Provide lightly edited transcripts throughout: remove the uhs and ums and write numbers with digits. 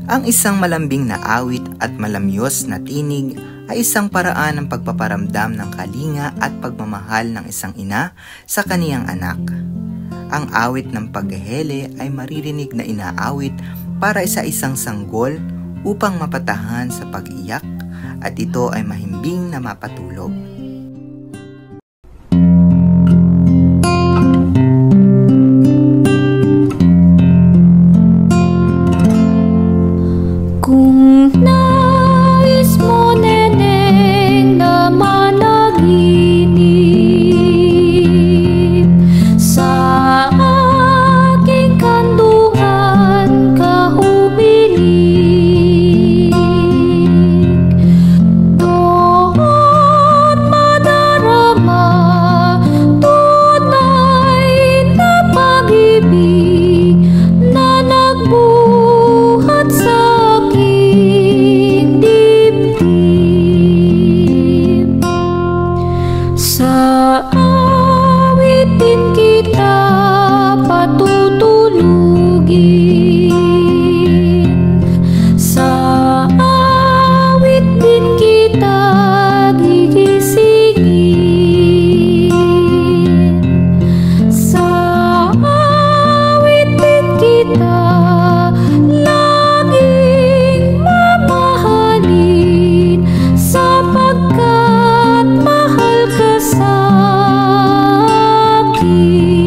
Ang isang malambing na awit at malamyos na tinig ay isang paraan ng pagpaparamdam ng kalinga at pagmamahal ng isang ina sa kaniyang anak. Ang awit ng paghehele ay maririnig na inaawit para sa isang sanggol upang mapatahan sa pag-iyak at ito ay mahimbing na mapatulog. Kung nais mo, neneng, na managinip sa aking kandungan ka humilig, doon madarama tunay na pag-ibig na nagbuhat sa sa awitin kita patutulugin, sa awit din kita gigisingin, sa awit din kita laging mamahalin, sapagkat mahal ka sa akin.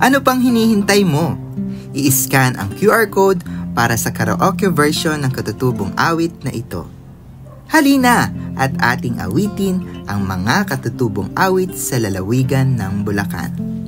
Ano pang hinihintay mo? I-scan ang QR code para sa karaoke version ng katutubong awit na ito. Halina at ating awitin ang mga katutubong awit sa lalawigan ng Bulacan.